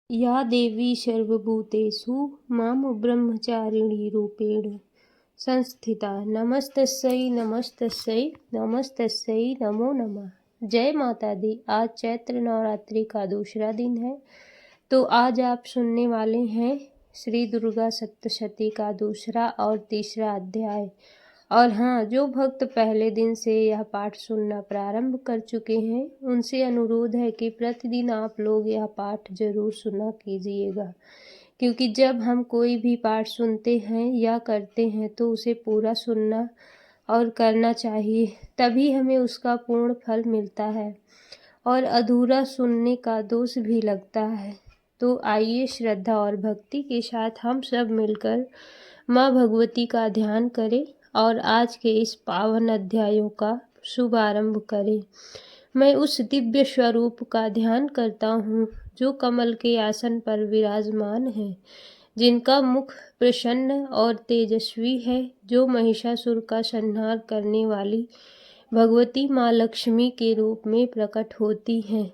या देवी सर्वभूतेषु मां ब्रह्मचारिणी रूपेण संस्थिता नमस्तस्यै नमस्तस्यै नमस्तस्यै नमो नमः। जय माता दी। आज चैत्र नवरात्रि का दूसरा दिन है, तो आज आप सुनने वाले हैं श्री दुर्गा सप्तशती का दूसरा और तीसरा अध्याय। और हाँ, जो भक्त पहले दिन से यह पाठ सुनना प्रारंभ कर चुके हैं उनसे अनुरोध है कि प्रतिदिन आप लोग यह पाठ जरूर सुना कीजिएगा, क्योंकि जब हम कोई भी पाठ सुनते हैं या करते हैं तो उसे पूरा सुनना और करना चाहिए, तभी हमें उसका पूर्ण फल मिलता है और अधूरा सुनने का दोष भी लगता है। तो आइए श्रद्धा और भक्ति के साथ हम सब मिलकर माँ भगवती का ध्यान करें और आज के इस पावन अध्यायों का शुभारंभ करें। मैं उस दिव्य स्वरूप का ध्यान करता हूँ जो कमल के आसन पर विराजमान है, जिनका मुख प्रसन्न और तेजस्वी है, जो महिषासुर का संहार करने वाली भगवती माँ लक्ष्मी के रूप में प्रकट होती हैं।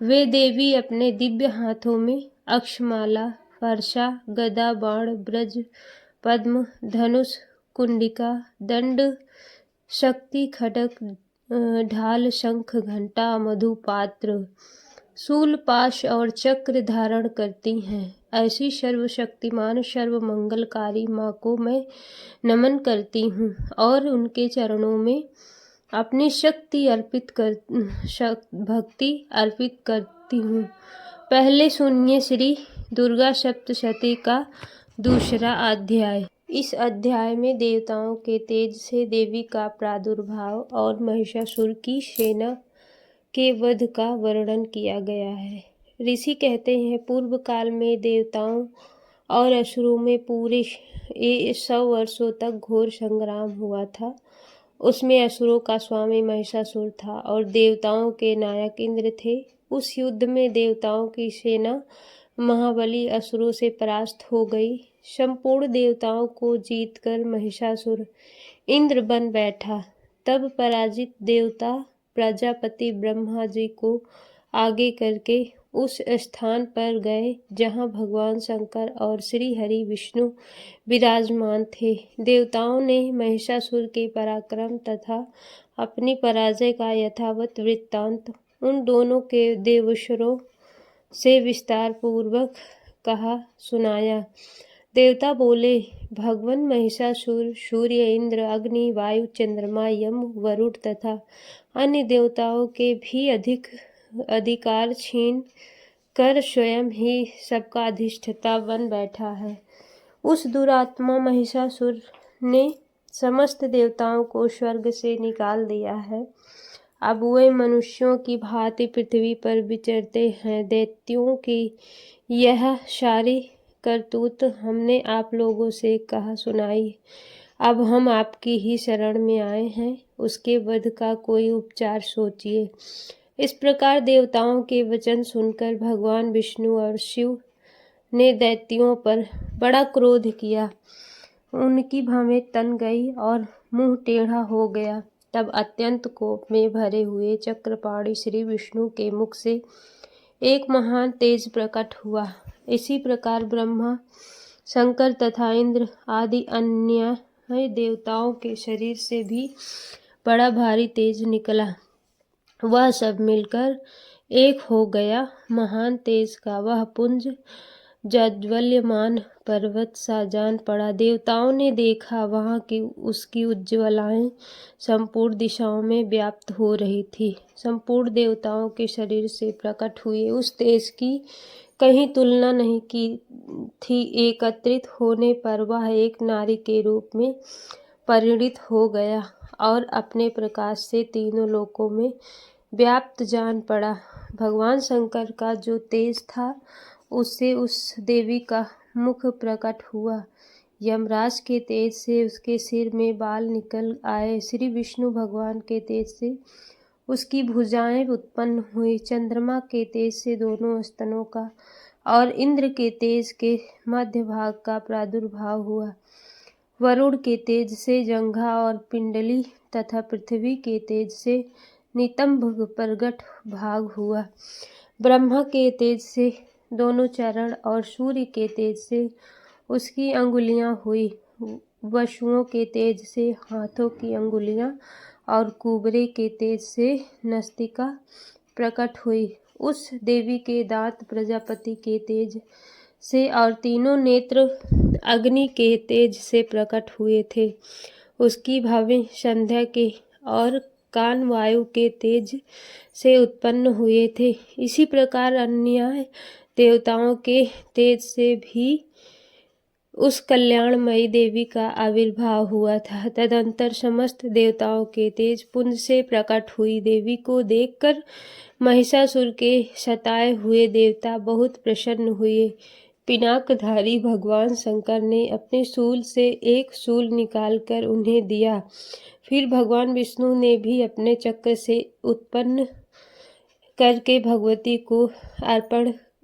वे देवी अपने दिव्य हाथों में अक्षमाला, फरसा, गदा, बाण, ब्रज, पद्म, धनुष, कुंडिका, दंड, शक्ति, खड्ग, ढाल, शंख, घंटा, मधुपात्र, शूल, पाश और चक्र धारण करती हैं। ऐसी सर्वशक्तिमान सर्वमंगलकारी माँ को मैं नमन करती हूँ और उनके चरणों में अपनी भक्ति अर्पित करती हूँ। पहले सुनिए श्री दुर्गा सप्तशती का दूसरा अध्याय। इस अध्याय में देवताओं के तेज से देवी का प्रादुर्भाव और महिषासुर की सेना के वध का वर्णन किया गया है। ऋषि कहते हैं, पूर्व काल में देवताओं और असुरों में पूरे 100 वर्षों तक घोर संग्राम हुआ था। उसमें असुरों का स्वामी महिषासुर था और देवताओं के नायक इंद्र थे। उस युद्ध में देवताओं की सेना महाबली असुरों से परास्त हो गई। संपूर्ण देवताओं को जीतकर महिषासुर इंद्र बन बैठा। तब पराजित देवता प्रजापति ब्रह्मा जी को आगे करके उस स्थान पर गए जहाँ भगवान शंकर और श्री हरि विष्णु विराजमान थे। देवताओं ने महिषासुर के पराक्रम तथा अपनी पराजय का यथावत वृत्तांत उन दोनों के देवेश्वरों से विस्तार पूर्वक कहा सुनाया। देवता बोले, भगवान महिषासुर सूर्य, इंद्र, अग्नि, वायु, चंद्रमा, यम, वरुण तथा अन्य देवताओं के भी अधिकार छीन कर स्वयं ही सबका अधिष्ठाता बन बैठा है। उस दुरात्मा महिषासुर ने समस्त देवताओं को स्वर्ग से निकाल दिया है। अब वे मनुष्यों की भांति पृथ्वी पर विचरते हैं। दैत्यों की यह सारी करतूत हमने आप लोगों से कहा सुनाई। अब हम आपकी ही शरण में आए हैं, उसके वध का कोई उपचार सोचिए। इस प्रकार देवताओं के वचन सुनकर भगवान विष्णु और शिव ने दैत्यों पर बड़ा क्रोध किया। उनकी भवें तन गई और मुंह टेढ़ा हो गया। तब अत्यंत कोप में भरे हुए चक्रपाणि श्री विष्णु के मुख से एक महान तेज प्रकट हुआ। इसी प्रकार ब्रह्मा, शंकर तथा इंद्र आदि अन्य देवताओं के शरीर से भी बड़ा भारी तेज निकला। वह सब मिलकर एक हो गया। महान तेज का वह पुंज ज्वल्यमान पर्वत सा जान पड़ा। देवताओं ने देखा वहाँ की उसकी उज्ज्वलाएं संपूर्ण दिशाओं में व्याप्त हो रही थी। संपूर्ण देवताओं के शरीर से प्रकट हुए उस तेज की कहीं तुलना नहीं की थी। एकत्रित होने पर वह एक नारी के रूप में परिणित हो गया और अपने प्रकाश से तीनों लोकों में व्याप्त जान पड़ा। भगवान शंकर का जो तेज था उससे उस देवी का मुख प्रकट हुआ। यमराज के तेज से उसके सिर में बाल निकल आए। श्री विष्णु भगवान के तेज से उसकी भुजाएं उत्पन्न हुई। चंद्रमा के तेज से दोनों स्तनों का और इंद्र के तेज के मध्य भाग का प्रादुर्भाव हुआ। वरुण के तेज से जंघा और पिंडली तथा पृथ्वी के तेज से नितंब प्रगट भाग हुआ। ब्रह्मा के तेज से दोनों चरण और सूर्य के तेज से उसकी अंगुलियां हुई। वसुओं के तेज से हाथों की अंगुलियां और कुबरे के तेज से नस्तिका प्रकट हुई। उस देवी के दांत प्रजापति के तेज से और तीनों नेत्र अग्नि के तेज से प्रकट हुए थे। उसकी भावें संध्या के और कान वायु के तेज से उत्पन्न हुए थे। इसी प्रकार अन्य देवताओं के तेज से भी उस कल्याणमयी देवी का आविर्भाव हुआ था। तदंतर समस्त देवताओं के तेज पुंज से प्रकट हुई देवी को देखकर महिषासुर के सताए हुए देवता बहुत प्रसन्न हुए। पिनाकधारी भगवान शंकर ने अपने शूल से एक शूल निकालकर उन्हें दिया। फिर भगवान विष्णु ने भी अपने चक्र से उत्पन्न करके भगवती को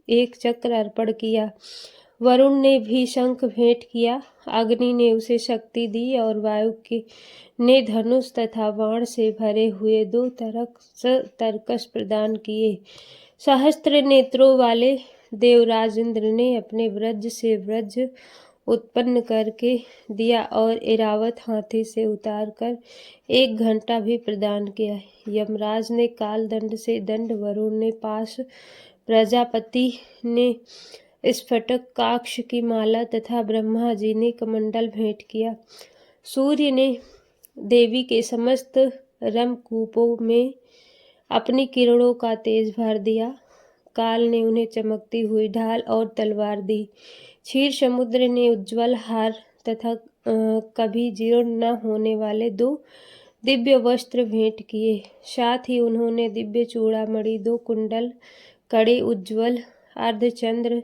एक चक्र अर्पण किया। वरुण ने भी शंख भेंट किया। अग्नि ने उसे शक्ति दी और वायु ने धनुष तथा बाण से भरे हुए 2 तरकश प्रदान किए। सहस्त्र नेत्रों वाले देवराज इंद्र ने अपने वज्र से वज्र उत्पन्न करके दिया और ऐरावत हाथी से उतारकर 1 घंटा भी प्रदान किया। यमराज ने काल दंड से दंड, वरुण ने पाश, प्रजापति ने स्फटिक काक्ष की माला तथा ब्रह्मा जी ने कमंडल भेंट किया। सूर्य ने देवी के समस्त रमकूपों में अपनी किरणों का तेज भर दिया। काल ने उन्हें चमकती हुई ढाल और तलवार दी। क्षीर समुद्र ने उज्ज्वल हार तथा कभी जीर्ण न होने वाले 2 दिव्य वस्त्र भेंट किए। साथ ही उन्होंने दिव्य चूड़ामणि, 2 कुंडल, कड़े, उज्ज्वल अर्धचंद्र,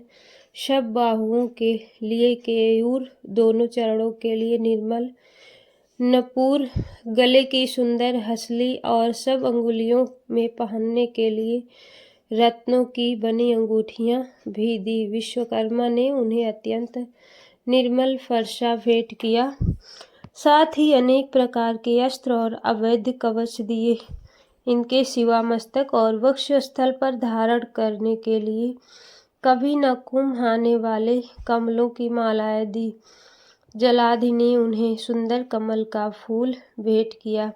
सब बाहुओं के लिए केयूर, दोनों चरणों के लिए निर्मल नपूर, गले की सुंदर हसली और सब अंगुलियों में पहनने के लिए रत्नों की बनी अंगूठियां भी दी। विश्वकर्मा ने उन्हें अत्यंत निर्मल फरसा भेंट किया। साथ ही अनेक प्रकार के अस्त्र और अवैध कवच दिए। इनके सिवा मस्तक और वक्ष स्थल पर धारण करने के लिए कभी न कुम्हाने वाले कमलों की मालाएं दी। जलाधि ने उन्हें सुंदर कमल का फूल भेंट किया।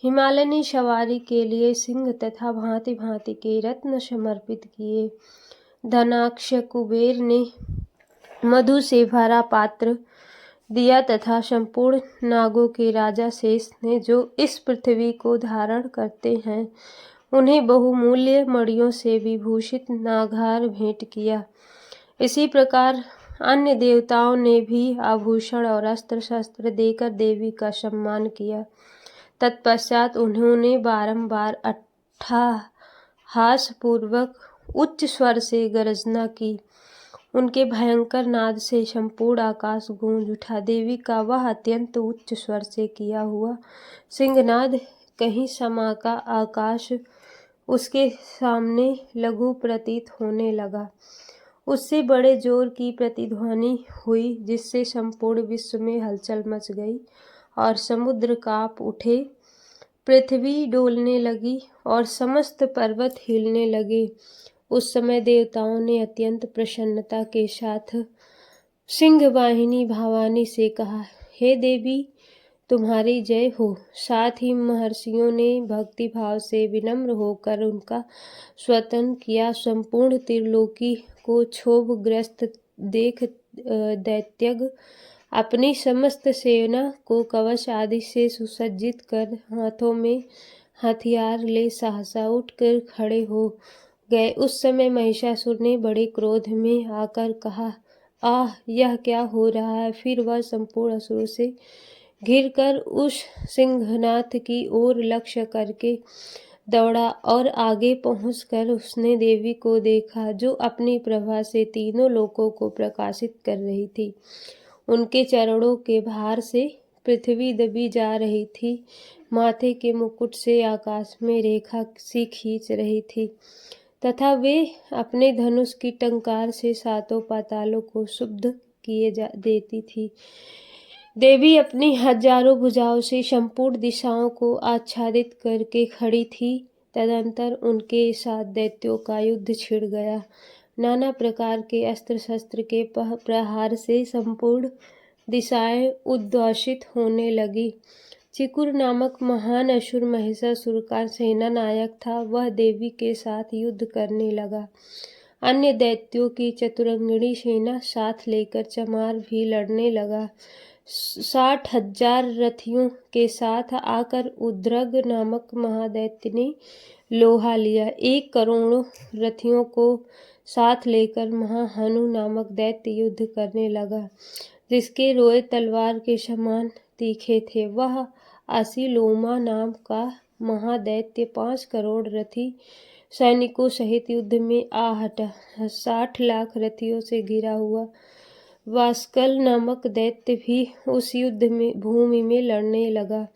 हिमालयनी सवारी के लिए सिंह तथा भांति भांति के रत्न समर्पित किए। धनाक्ष कुबेर ने मधु से भरा पात्र दिया तथा संपूर्ण नागों के राजा शेष ने, जो इस पृथ्वी को धारण करते हैं, उन्हें बहुमूल्य मणियों से विभूषित नागहार भेंट किया। इसी प्रकार अन्य देवताओं ने भी आभूषण और अस्त्र शस्त्र देकर देवी का सम्मान किया। तत्पश्चात उन्होंने बारंबार अट्टहासपूर्वक उच्च स्वर से गर्जना की। उनके भयंकर नाद से संपूर्ण आकाश गूंज उठा। देवी का वह अत्यंत उच्च स्वर से किया हुआ सिंहनाद कहीं समा का आकाश उसके सामने लघु प्रतीत होने लगा। उससे बड़े जोर की प्रतिध्वनि हुई, जिससे संपूर्ण विश्व में हलचल मच गई और समुद्र कांप उठे, पृथ्वी डोलने लगी और समस्त पर्वत हिलने लगे। उस समय देवताओं ने अत्यंत प्रसन्नता के साथ सिंहवाहिनी भवानी से कहा, हे देवी, तुम्हारी जय हो। साथ ही महर्षियों ने भक्ति भाव से विनम्र होकर उनका स्तवन किया। संपूर्ण त्रिलोकी को क्षोभग्रस्त देख दैत्यग अपनी समस्त सेना को कवच आदि से सुसज्जित कर हाथों में हथियार ले सहसा उठकर खड़े हो गए। उस समय महिषासुर ने बड़े क्रोध में आकर कहा, आह, यह क्या हो रहा है। फिर वह संपूर्ण असुरों से घिरकर उस सिंहनाथ की ओर लक्ष्य करके दौड़ा और आगे पहुंचकर उसने देवी को देखा, जो अपनी प्रभा से तीनों लोकों को प्रकाशित कर रही थी। उनके चरणों के भार से पृथ्वी दबी जा रही थी। माथे के मुकुट से आकाश में रेखा सी खींच रही थी तथा वे अपने धनुष की टंकार से 7 पातालों को शुद्ध किए देती थी। देवी अपनी हजारों भुजाओं से संपूर्ण दिशाओं को आच्छादित करके खड़ी थी। तदंतर उनके साथ दैत्यों का युद्ध छिड़ गया। नाना प्रकार के अस्त्र शस्त्र के प्रहार से संपूर्ण दिशाएं उद्घोषित होने लगी। चिकुर नामक महान असुर महिषासुर का सेना नायक था। वह देवी के साथ युद्ध करने लगा। अन्य दैत्यों की चतुरंगिणी सेना साथ लेकर चमार भी लड़ने लगा। 60,000 रथियों के साथ आकर उद्रग नामक महादैत्य ने लोहा लिया। 1 करोड़ रथियों को साथ लेकर महाहनु नामक दैत्य युद्ध करने लगा, जिसके रोए तलवार के समान तीखे थे। वह असिलोमा नाम का महादैत्य 5 करोड़ रथी सैनिकों सहित युद्ध में आ हटा। 60 लाख रथियों से घिरा हुआ वास्कल नामक दैत्य भी उस युद्ध में भूमि में लड़ने लगा।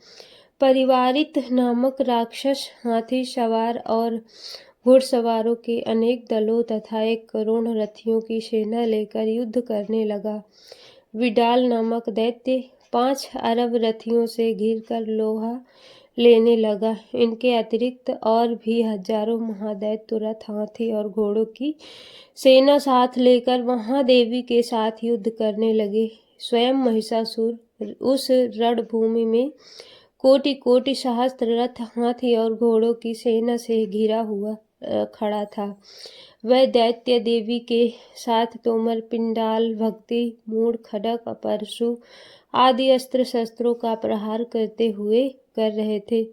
परिवारित नामक राक्षस हाथी सवार और घुड़सवारों के अनेक दलों तथा 1 करोड़ रथियों की सेना लेकर युद्ध करने लगा। विडाल नामक दैत्य 5 अरब रथियों से घिरकर लोहा लेने लगा। इनके अतिरिक्त और भी हजारों महादैत्य रथ, हाथी और घोड़ों की सेना साथ लेकर महादेवी के साथ युद्ध करने लगे। स्वयं महिषासुर उस रणभूमि में कोटि कोटि सहस्त्र रथ, हाथी और घोड़ों की सेना से घिरा हुआ खड़ा था। वह दैत्य देवी के साथ तोमर, पिंडाल, भक्ति, मूढ़, खड्ग, परशु आदि अस्त्र शस्त्रों का प्रहार करते हुए कर रहे थे।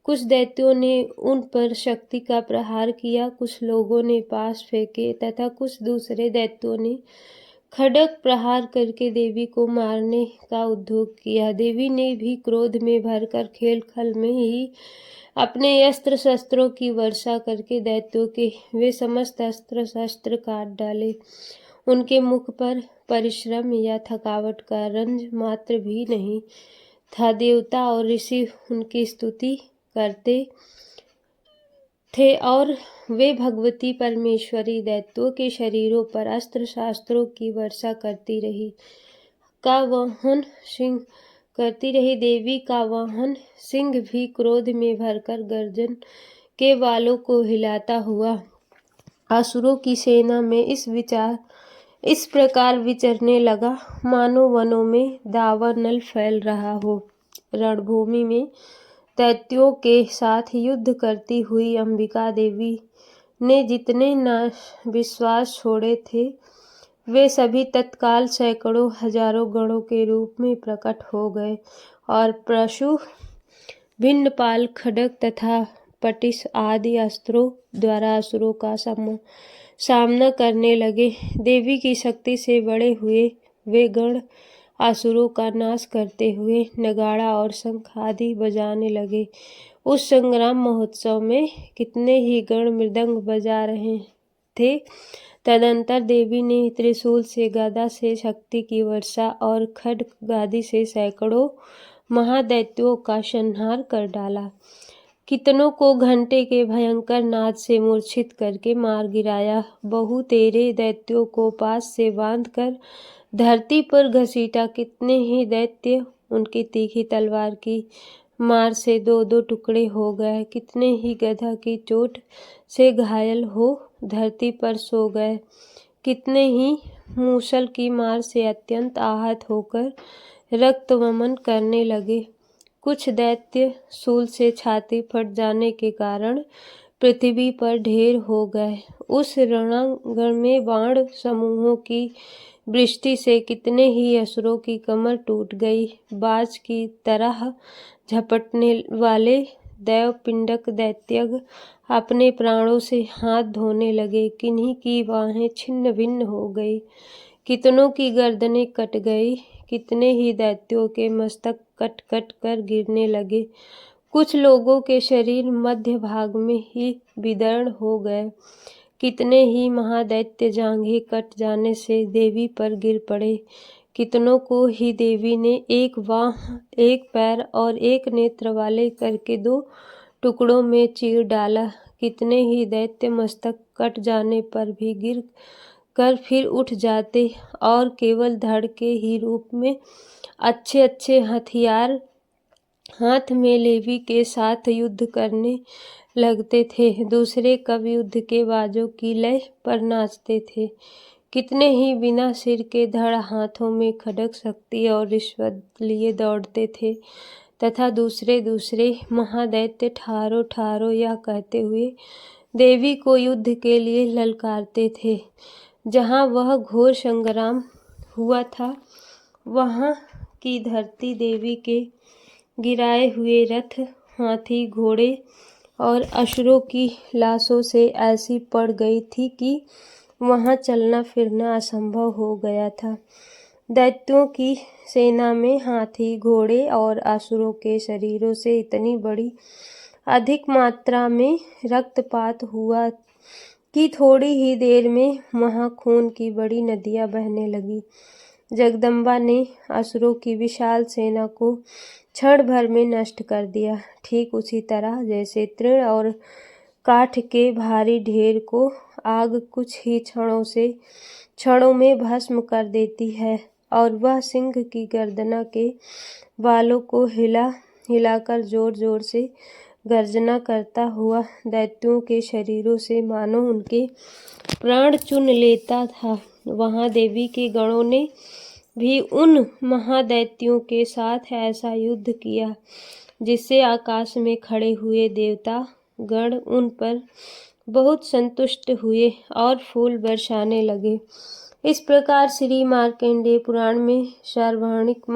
कुछ दैत्यों ने उन पर शक्ति का प्रहार किया, कुछ लोगों ने पास फेंके तथा कुछ दूसरे दैत्यों ने खड्ग प्रहार करके देवी को मारने का उद्योग किया। देवी ने भी क्रोध में भरकर खेल खल में ही अपने अस्त्र शस्त्रों की वर्षा करके दैत्यों के वे समस्त अस्त्र शस्त्र काट डाले। उनके मुख पर परिश्रम या थकावट का रंज मात्र भी नहीं था। देवता और ऋषि उनकी स्तुति करते थे और वे भगवती परमेश्वरी दैत्यों के शरीरों पर अस्त्र शास्त्रों की वर्षा करती रही। देवी का वाहन सिंह भी क्रोध में भरकर गर्जन के वालों को हिलाता हुआ असुरों की सेना में इस प्रकार विचरने लगा, मानो वनों में दावानल फैल रहा हो। रणभूमि में दैत्यों के साथ युद्ध करती हुई अंबिका देवी ने जितने विश्वास छोड़े थे, वे सभी तत्काल सैकड़ों हजारों गणों के रूप में प्रकट हो गए और परशु, भिंडपाल, खड्ग तथा पटिश आदि अस्त्रों द्वारा असुरों का सामना करने लगे। देवी की शक्ति से बड़े हुए वे गण असुरों का नाश करते हुए नगाड़ा और शंख आदि बजाने लगे। उस संग्राम महोत्सव में कितने ही गण मृदंग बजा रहे थे। तदंतर देवी ने त्रिशूल से, गदा से शक्ति की वर्षा और खड्ग आदि से सैकड़ों महादैत्यों का संहार कर डाला। कितनों को घंटे के भयंकर नाद से मूर्छित करके मार गिराया। बहुतेरे दैत्यों को पास से बांधकर धरती पर घसीटा। कितने ही दैत्य उनकी तीखी तलवार की मार से 2-2 टुकड़े हो गए। कितने ही गधा की चोट से घायल हो धरती पर सो गए। कितने ही मूसल की मार से अत्यंत आहत होकर रक्त वमन करने लगे। कुछ दैत्य शूल से छाती फट जाने के कारण पृथ्वी पर ढेर हो गए। उस रणांगण में बाण समूहों की वृष्टि से कितने ही असुरों की कमर टूट गई। बाज की तरह झपटने वाले दैव पिंडक दैत्यग अपने प्राणों से हाथ धोने लगे। किन्हीं की बाहें छिन्न भिन्न हो गई, कितनों की गर्दनें कट गई। कितने ही दैत्यों के मस्तक कट कट कर गिरने लगे। कुछ लोगों के शरीर मध्य भाग में ही विदीर्ण हो गए। कितने ही महादैत्य जांघें कट जाने से देवी पर गिर पड़े। कितनों को ही देवी ने 1 बांह, 1 पैर और 1 नेत्र वाले करके 2 टुकड़ों में चीर डाला। कितने ही दैत्य मस्तक कट जाने पर भी गिर कर फिर उठ जाते और केवल धड़ के ही रूप में अच्छे अच्छे हथियार हाथ में लेवी के साथ युद्ध करने लगते थे। दूसरे कब युद्ध के बाजों की लय पर नाचते थे। कितने ही बिना सिर के धड़ हाथों में खड्ग शक्ति और रिश्वत लिए दौड़ते थे तथा दूसरे दूसरे महादैत्य ठारो ठारो यह कहते हुए देवी को युद्ध के लिए ललकारते थे। जहाँ वह घोर संग्राम हुआ था वहाँ की धरती देवी के गिराए हुए रथ, हाथी, घोड़े और असुरों की लाशों से ऐसी पड़ गई थी कि वहाँ चलना फिरना असंभव हो गया था। दैत्यों की सेना में हाथी, घोड़े और असुरों के शरीरों से इतनी बड़ी अधिक मात्रा में रक्तपात हुआ कि थोड़ी ही देर में वहाँ खून की बड़ी नदियाँ बहने लगी। जगदम्बा ने असुरों की विशाल सेना को क्षण भर में नष्ट कर दिया। ठीक उसी तरह जैसे तृण और काठ के भारी ढेर को आग कुछ ही क्षणों में भस्म कर देती है और वह सिंह की गर्दना के बालों को हिलाकर जोर जोर से गर्जना करता हुआ दैत्यों के शरीरों से मानो उनके प्राण चुन लेता था, वहाँ देवी के गणों ने भी उन महादैत्यों के साथ ऐसा युद्ध किया जिससे आकाश में खड़े हुए देवता गण उन पर बहुत संतुष्ट हुए और फूल बरसाने लगे। इस प्रकार श्री मार्कंडेय पुराण में सार्वणिक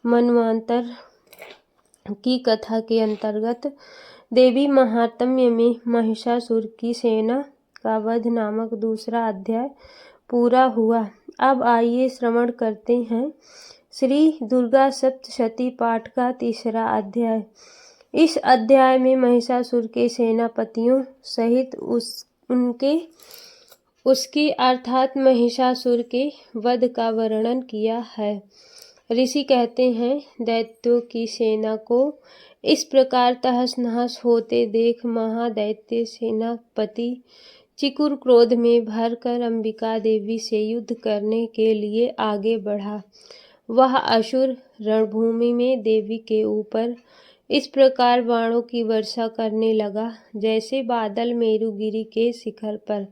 मनवांतर की कथा के अंतर्गत देवी महात्म्य में महिषासुर की सेना का वध नामक दूसरा अध्याय पूरा हुआ। अब आइए श्रवण करते हैं श्री दुर्गा सप्तशती पाठ का तीसरा अध्याय। इस अध्याय में महिषासुर के सेनापतियों सहित उसकी अर्थात महिषासुर के वध का वर्णन किया है। ऋषि कहते हैं, दैत्यों की सेना को इस प्रकार तहस नहस होते देख महादैत्य सेनापति चिकुर क्रोध में भरकर अंबिका देवी से युद्ध करने के लिए आगे बढ़ा। वह असुर रणभूमि में देवी के ऊपर इस प्रकार बाणों की वर्षा करने लगा जैसे बादल मेरुगिरी के शिखर पर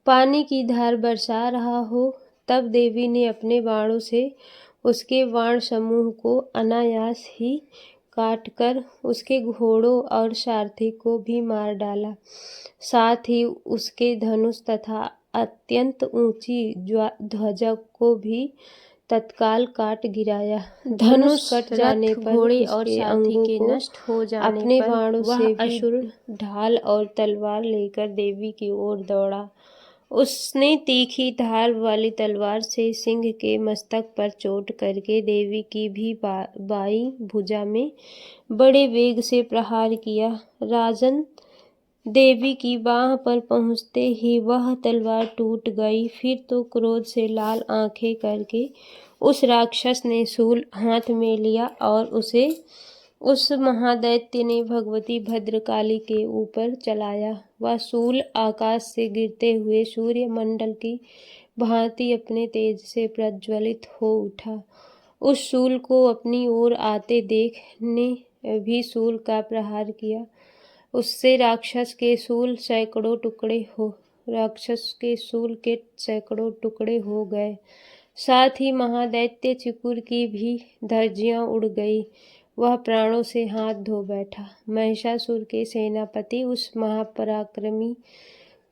पानी की धार बरसा रहा हो। तब देवी ने अपने बाणों से उसके बाण समूह को अनायास ही काटकर उसके घोड़ों और सारथी को भी मार डाला। साथ ही उसके धनुष तथा अत्यंत ऊंची ध्वजा को भी तत्काल काट गिराया। धनुष कट जाने पर घोड़े और सारथी के नष्ट हो जाने अपने बाणों से असुर ढाल और तलवार लेकर देवी की ओर दौड़ा। उसने तीखी धार वाली तलवार से सिंह के मस्तक पर चोट करके देवी की भी बाई भुजा में बड़े वेग से प्रहार किया। राजन देवी की बाह पर पहुंचते ही वह तलवार टूट गई। फिर तो क्रोध से लाल आंखें करके उस राक्षस ने शूल हाथ में लिया और उस महादैत्य ने भगवती भद्रकाली के ऊपर चलाया। वह शूल आकाश से गिरते हुए सूर्य मंडल की भांति अपने तेज से प्रज्वलित हो उठा। उस शूल को अपनी ओर आते देखने भी शूल का प्रहार किया। उससे राक्षस के शूल के सैकड़ों टुकड़े हो गए। साथ ही महादैत्य चिकुर की भी धज्जियां उड़ गई। वह प्राणों से हाथ धो बैठा। महिषासुर के सेनापति उस महापराक्रमी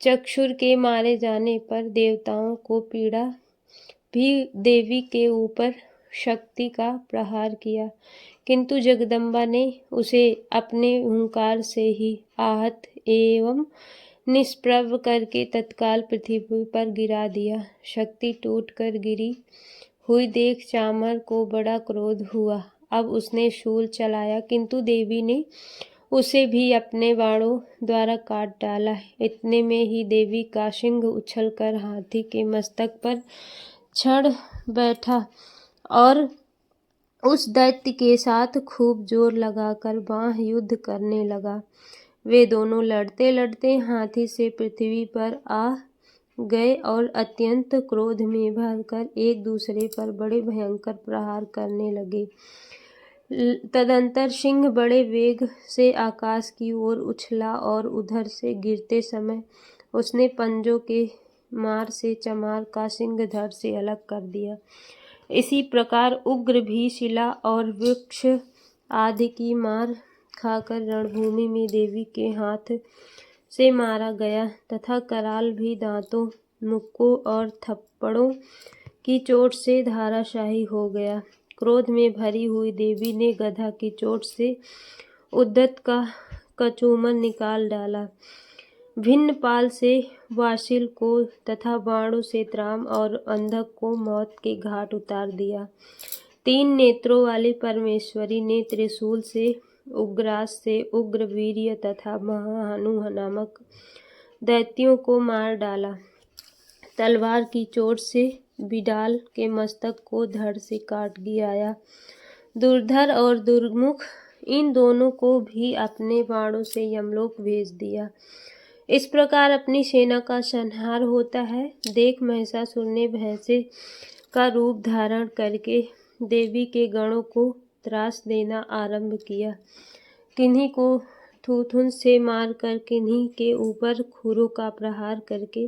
चक्षुर के मारे जाने पर देवताओं को पीड़ा भी देवी के ऊपर शक्ति का प्रहार किया, किंतु जगदम्बा ने उसे अपने हुंकार से ही आहत एवं निष्प्रभ करके तत्काल पृथ्वी पर गिरा दिया। शक्ति टूट कर गिरी हुई देख चामर को बड़ा क्रोध हुआ। अब उसने शूल चलाया, किंतु देवी ने उसे भी अपने बाणों द्वारा काट डाला। इतने में ही देवी का सिंह उछलकर हाथी के मस्तक पर चढ़ बैठा और उस दैत्य के साथ खूब जोर लगाकर बाह युद्ध करने लगा। वे दोनों लड़ते लड़ते हाथी से पृथ्वी पर आ गए और अत्यंत क्रोध में भरकर एक दूसरे पर बड़े भयंकर प्रहार करने लगे। तदंतर सिंह बड़े वेग से आकाश की ओर उछला और उधर से गिरते समय उसने पंजों के मार से चमार का सिंह धड़ से अलग कर दिया। इसी प्रकार उग्र भी शिला और वृक्ष आदि की मार खाकर रणभूमि में देवी के हाथ से मारा गया तथा कराल भी दांतों, मुक्कों और थप्पड़ों की चोट से धाराशाही हो गया। क्रोध में भरी हुई देवी ने गधा की चोट से उद्दत का कचूमर निकाल डाला। भिन्न पाल से वासिल को तथा बाणों से त्राम और अंधक को मौत के घाट उतार दिया। 3 नेत्रों वाली परमेश्वरी ने त्रिशूल से उग्रास से उग्र वीर्य तथा महाहनु नामक दैत्यों को मार डाला। तलवार की चोट से बिडाल के मस्तक को धड़ से काट गिराया। दुर्धर और दुर्मुख इन दोनों को भी अपने बाणों से यमलोक भेज दिया। इस प्रकार अपनी सेना का संहार होता है। देख महिषासुर ने भैंसे का रूप धारण करके देवी के गणों को त्रास देना आरंभ किया। किन्हीं को थूथुन से मारकर, किन्हीं के ऊपर खुरों का प्रहार करके,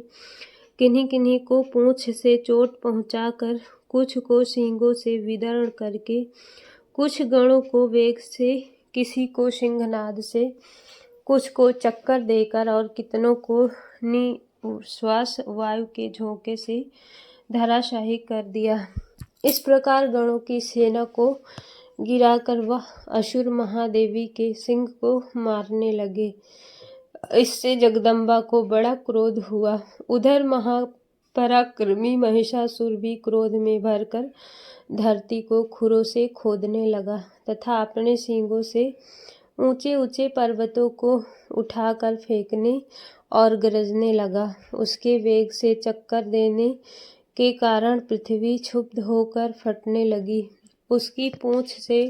किन्हीं किन्हीं को पूंछ से चोट पहुंचाकर, कुछ को सींगों से विदर्ण करके, कुछ गणों को वेग से, किसी को सिंहनाद से, कुछ को चक्कर देकर और कितनों को निश्वास वायु के झोंके से धराशाही कर दिया। इस प्रकार गणों की सेना को गिराकर वह असुर महादेवी के सिंह को मारने लगे। इससे जगदम्बा को बड़ा क्रोध हुआ। उधर महापराक्रमी महिषासुर भी क्रोध में भरकर धरती को खुरों से खोदने लगा तथा अपने सींगों से ऊंचे ऊंचे पर्वतों को उठाकर फेंकने और गरजने लगा। उसके वेग से चक्कर देने के कारण पृथ्वी क्षुब्ध होकर फटने लगी। उसकी पूंछ से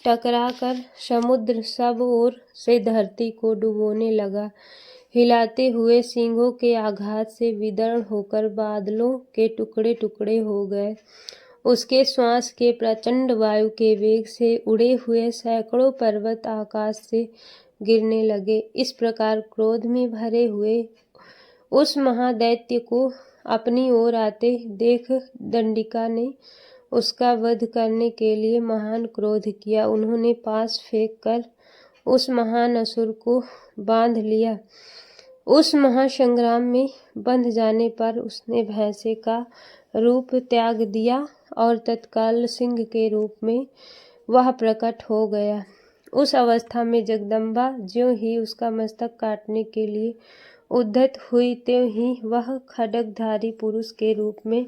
टकराकर समुद्र सब ओर से धरती को डुबोने लगा। हिलाते हुए सींगों के आघात से विदर्ण होकर बादलों के टुकड़े टुकड़े हो गए। उसके श्वास के प्रचंड वायु के वेग से उड़े हुए सैकड़ों पर्वत आकाश से गिरने लगे। इस प्रकार क्रोध में भरे हुए उस महादैत्य को अपनी ओर आते देख दंडिका ने उसका वध करने के लिए महान क्रोध किया। उन्होंने पास फेंक कर उस महान असुर को बांध लिया। उस महासंग्राम में बंध जाने पर उसने भैंसे का रूप त्याग दिया और तत्काल सिंह के रूप में वह प्रकट हो गया। उस अवस्था में जगदम्बा ज्यों ही उसका मस्तक काटने के लिए उद्यत हुई त्यों ही वह खड्गधारी पुरुष के रूप में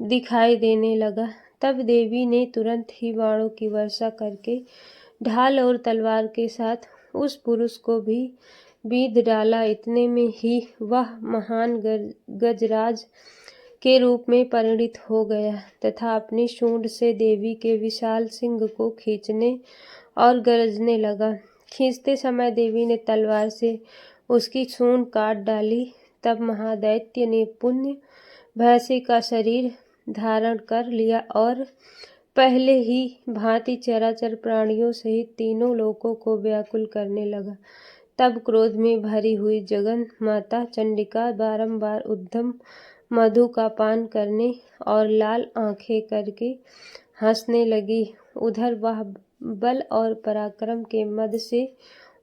दिखाई देने लगा। तब देवी ने तुरंत ही बाणों की वर्षा करके ढाल और तलवार के साथ उस पुरुष को भी बीध डाला। इतने में ही वह महान गजराज के रूप में परिणित हो गया तथा अपनी सूंड से देवी के विशाल सिंह को खींचने और गरजने लगा। खींचते समय देवी ने तलवार से उसकी सूंड काट डाली। तब महादैत्य ने पुण्य भैंसे का शरीर धारण कर लिया और पहले ही भांति चराचर प्राणियों सहित तीनों लोकों को व्याकुल करने लगा। तब क्रोध में भरी हुई जगन माता चंडिका बारंबार उद्धम मधु का पान करने और लाल आंखें करके हंसने लगी। उधर वह बल और पराक्रम के मद से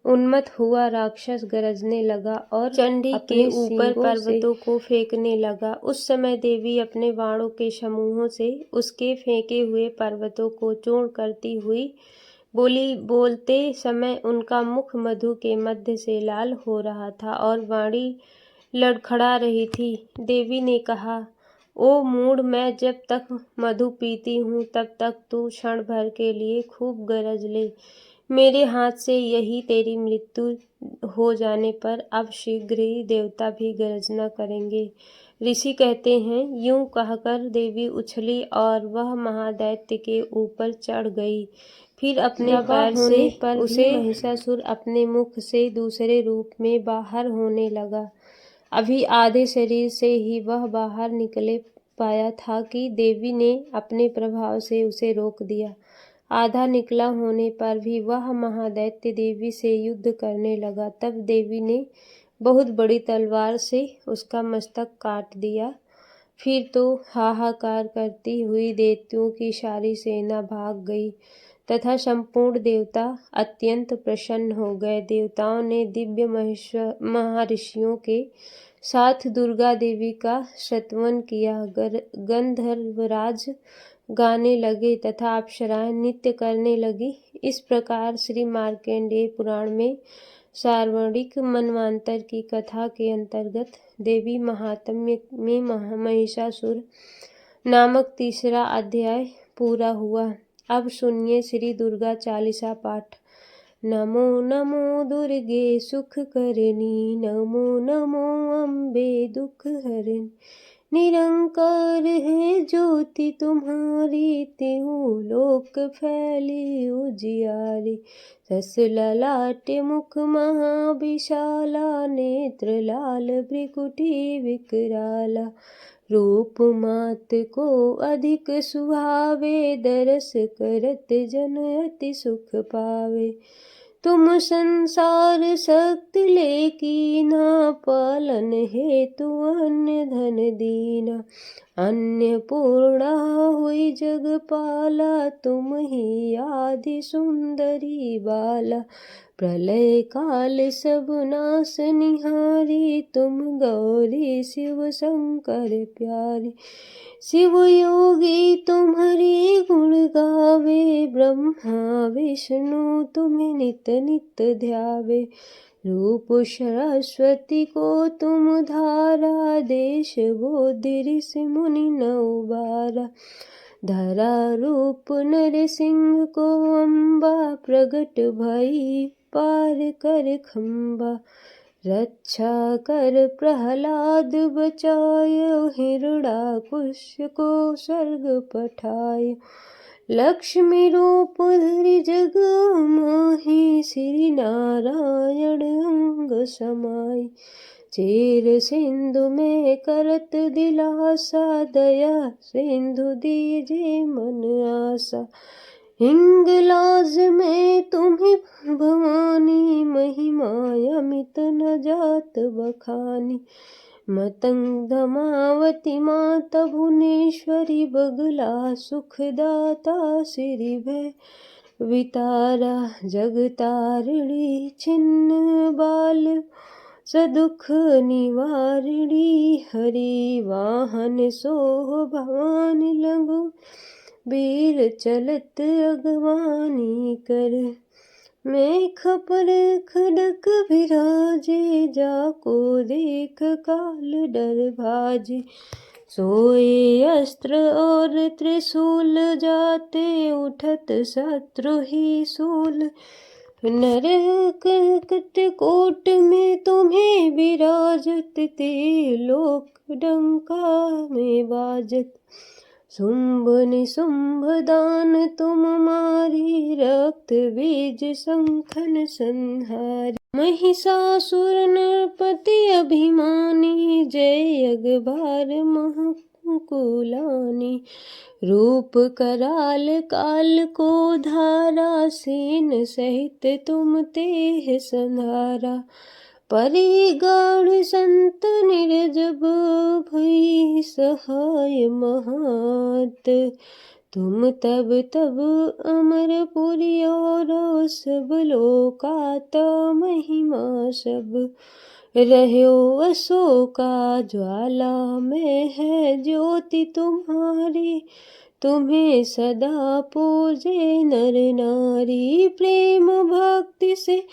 उन्मत्त हुआ राक्षस गरजने लगा और चंडी के ऊपर पर्वतों को फेंकने लगा। उस समय देवी अपने बाणों के समूहों से उसके फेंके हुए पर्वतों को चूर्ण करती हुई बोली। बोलते समय उनका मुख मधु के मध्य से लाल हो रहा था और वाणी लड़खड़ा रही थी। देवी ने कहा, ओ मूढ़, मैं जब तक मधु पीती हूँ तब तक तू क्षण भर के लिए खूब गरज ले। मेरे हाथ से यही तेरी मृत्यु हो जाने पर अब शीघ्र ही देवता भी गरजना करेंगे। ऋषि कहते हैं, यूं कहकर देवी उछली और वह महादैत्य के ऊपर चढ़ गई। फिर अपने पैर से पर उसे महिषासुर अपने मुख से दूसरे रूप में बाहर होने लगा। अभी आधे शरीर से ही वह बाहर निकले पाया था कि देवी ने अपने प्रभाव से उसे रोक दिया। आधा निकला होने पर भी वह महादैत्य देवी से युद्ध करने लगा। तब देवी ने बहुत बड़ी तलवार से उसका मस्तक काट दिया। फिर तो हाहाकार करती हुई दैत्यों की सारी सेना भाग गई तथा संपूर्ण देवता अत्यंत प्रसन्न हो गए। देवताओं ने दिव्य महर्षियों के साथ दुर्गा देवी का स्तवन किया। गंधर्वराज गाने लगे तथा अप्सराएं नृत्य करने लगी। इस प्रकार श्री मार्कंडेय पुराण में सार्वणिक मनवांतर की कथा के अंतर्गत देवी महात्म्य में महिषासुर नामक तीसरा अध्याय पूरा हुआ। अब सुनिए श्री दुर्गा चालीसा पाठ। नमो नमो दुर्गे सुख करनी, नमो नमो अम्बे दुख हरनी। निरंकार है ज्योति तुम्हारी, त्यों लोक फैली उजियारी। सस ललाट मुख महाविशाला, नेत्र लाल भ्रिकुटी विकराला। रूप मात को अधिक सुहावे, दरस करत जन अति सुख पावे। तुम संसार सक्त लेकीना, पालन हेतु अन्य धन दीना। अन्नपूर्णा हुई जगपाला, तुम ही आदि सुंदरी बाला। प्रलय काल सब नाश निहारी, तुम गौरी शिव शंकर प्यारी। शिव योगी तुम्हारे गुण गावे, ब्रह्मा विष्णु तुम्हें नित नित ध्यावे। रूप सरस्वती को तुम धारा, देश बोधि ऋषि मुनि नौ बारा। धरा रूप नरसिंह को अम्बा, प्रगट भई पार कर खंबा। रक्षा कर प्रहलाद बचायो, हिरणाकुश को स्वर्ग पठायो। लक्ष्मी रूप धरि जग माही, श्री नारायण अंग समाई। चेर सिंधु में करत दिलासा, दया सिंधु दीजे मन आसा। हिंगलाज में तुम्हें भवानी, महिमा अमित न जात बखानी। मतंग धमावती माता भुवनेश्वरी, बगला सुखदाता श्री भय वितारा। जगतारिणी छिन्न बाल, सदुख निवारिणी। हरि वाहन सोह भवानी लघु, वीर चलत अगवानी कर। मेख पर खड़क विराजे, जाको देख काल डर भाजे। सोए अस्त्र और त्रिशूल जाते, उठत शत्रु ही शूल। नरक कटकोट में तुम्हें विराजत, ते लोक डंका में बाजत। शुंभ निशुंभ दान तुम मारी, रक्त बीज शंखन संहारी। महिषासुर नरपति अभिमानी, जय अगबार महकुलानी। रूप कराल काल को धारा, सेन सहित तुम तेह संहारा। परिगाढ़ संत निर्जब, भई सहाय महात। तुम तब तब अमरपुरी और, सब लोकात महिमा सब। रह्यो अशोका ज्वाला में है ज्योति तुम्हारी। तुम्हें सदा पूजे नर नारी। प्रेम भक्ति से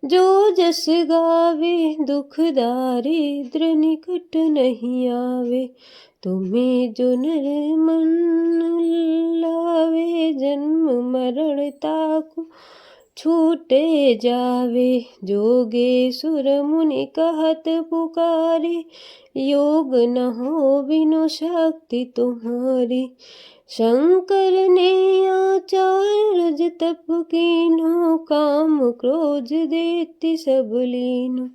जो जस गावे, दुख दारिद्र निकट नहीं आवे। तुम्हें जो नर मन लावे, जन्म मरण ताको छूटे जावे। जोगेश्वर मुनि कहत पुकारे, योग न हो बिनु शक्ति तुम्हारी। शंकर ने आचार रज तप कीन्हो, काम क्रोध देति सब लीन्हो।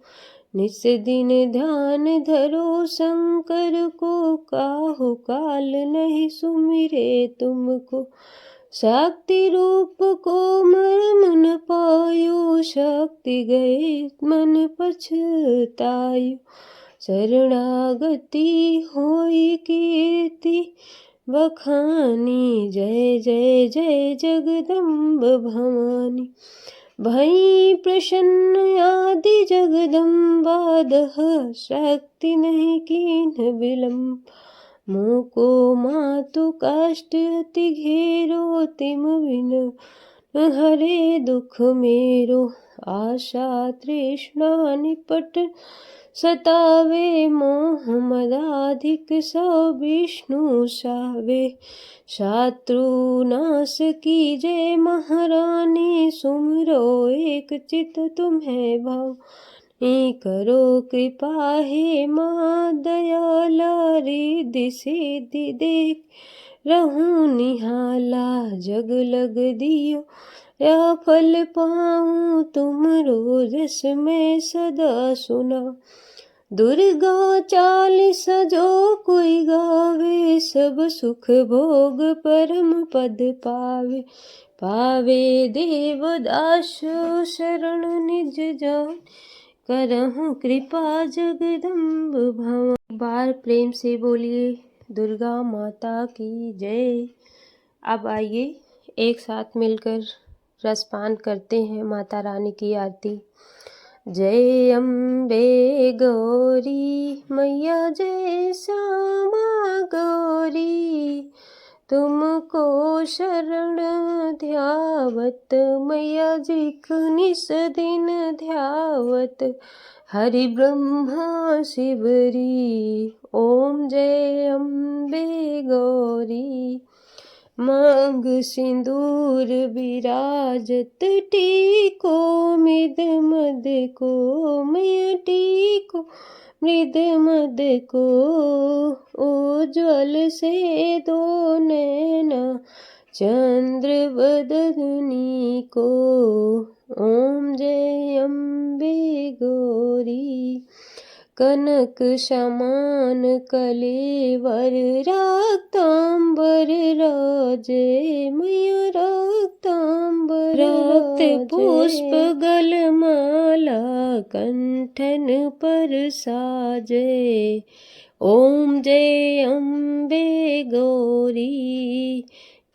निस दिन ध्यान धरो शंकर को, काहु काल नहीं सुमिरे तुमको। शक्ति रूप को मर्म न पायो, शक्ति गए मन पछतायो। शरणागति होई कीर्ति बखानी, जय जय जय जगदम्ब भवानी। भई प्रसन्न आदि जगदम्बा, दह शक्ति नहीं कीन्ह विलम्ब। मोको मातु काष्ठ अति घेरो, तिम बिन हरे दुख मेरो। आशा तृष्णा निपट सतावे, मोह मदाधिक सौ विष्णु सावे। शत्रु नाश कीजे महारानी, सुमरो एक चित तुम्हें भवानी। करो कृपा हे माँ दयाला, रिद्धि सिद्धि देख रहूं निहाला। जग लग दियो या फल पाऊं, तुम रोजस में सदा सुना। दुर्गा चालीस जो कोई गावे, सब सुख भोग परम पद पावे। पावे देवदास शरण निज जान, करहूं कृपा जगदम्ब भवानी। बार प्रेम से बोलिए दुर्गा माता की जय। अब आइए एक साथ मिलकर रसपान करते हैं माता रानी की आरती। जय अम्बे गौरी मैया, जय श्यामा गौरी। तुमको शरण ध्यावत, मैया जी निस दिन ध्यावत। हरि ब्रह्मा शिवरी, ओम जय अम्बे गौरी। मांग सिंदूर विराजत, टीको मृद मद को, मैया टीको मृद मद को। उज्ज्वल से दो नैना, चंद्र बदनी को। ओम जय अम्बे गौरी। कनक समान कलेवर, रक्तांबर राजे, मैया रक्तांबर। रक्त पुष्प गलमाला, कंठन पर साजे। ओम जय अम्बे गौरी।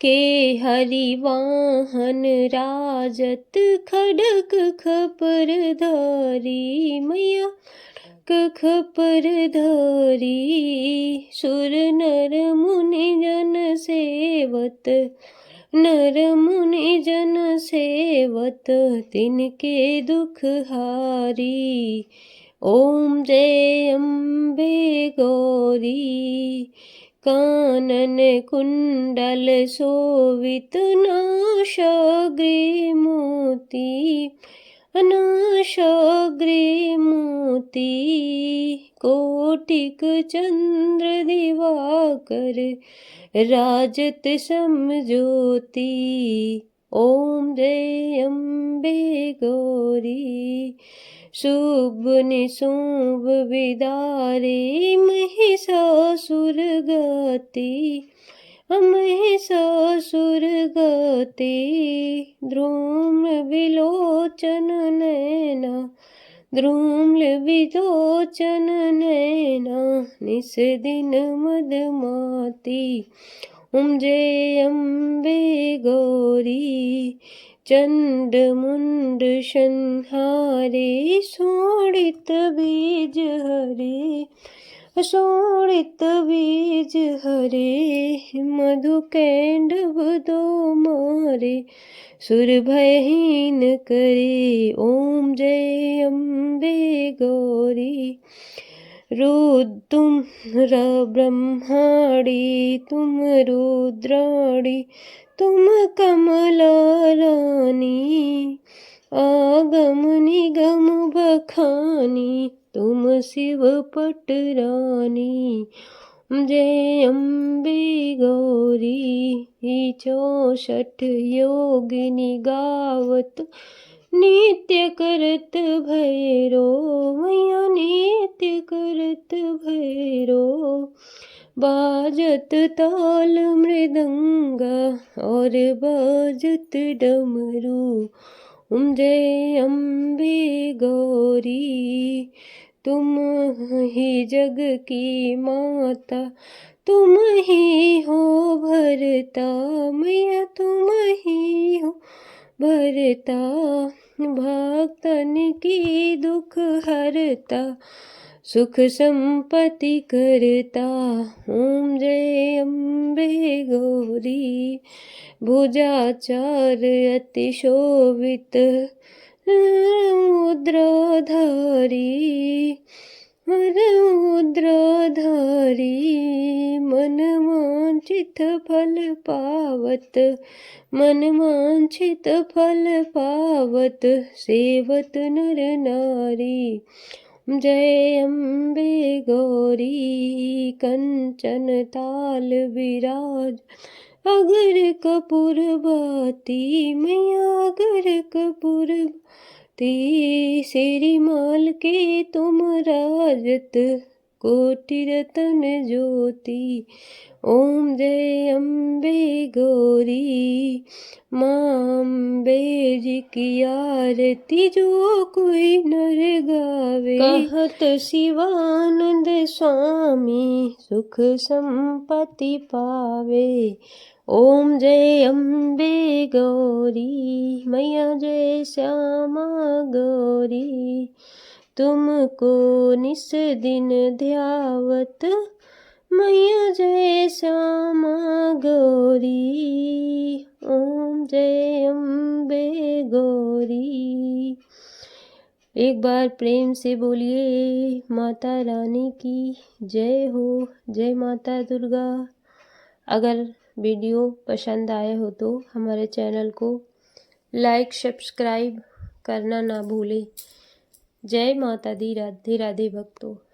के हरिवाहन राजत, खड़ग खपर धारी, मैया खपर धारी। सुर नर मुनि जन सेवत, नर मुनि जन सेवत। तिनके दुख हारी। ओम जय अम्बे गौरी। कानन कुंडल शोभित, नासाग्रे मोती, नासाग्रे मोती। कोटिक चंद्र दिवाकर, राजत समज्योति। ओम जय अम्बे गौरी। शुभ निशुभ विदारे, महिषासुर गति, महिषासुर गति। ध्रुम विलोचन नैना, ध्रुम्ल विलोचन नैना। निस दिन मदमाती। ओम जय अम्बे गौरी। चंड मुंड संहारे, शोणित बीज हरे, शोणित बीज हरे। मधु कैंडव दो मारे, सुर भयहीन करे। ओम जय अम्बे गौरी। तुम ब्रह्माणी, तुम रुद्राणी, तुम कमला रानी। आगम निगम बखानी, तुम शिव पट रानी। जय अम्बे गौरी। 64 योगिनी गावत, नित्य करत भैरो मैया नित्य करत भैरो बाजत ताल मृदंगा और बाजत डमरू जय अम्बे गौरी तुम ही जग की माता तुम ही हो भरता मैया तुम ही हो भरता भक्तन की दुख हरता सुख संपत्ति करता ओम जय अम्बे गौरी भुजाचार अति शोभित रुद्रधारी मन वांछित फल पावत मन वांछित फल पावत सेवत नर नारी जय अम्बे गौरी कंचन ताल विराज अगर कपूर बाती मैया अगर कपूर बाती श्री माल के तुम राजत कोटि रतन ज्योति ओम जय अम्बे गौरी माँ अम्बे जी की आरती जो कोई नर गावे कहत शिवानंद स्वामी सुख संपत्ति पावे ओम जय अम्बे गौरी मैया जय श्यामा गौरी तुमको निस दिन ध्यावत मैया जय श्यामा गौरी ओम जय अम्बे गौरी। एक बार प्रेम से बोलिए माता रानी की जय हो। जय माता दुर्गा। अगर वीडियो पसंद आए हो तो हमारे चैनल को लाइक सब्सक्राइब करना ना भूलें। जय माता दी। राधे राधे भक्तों।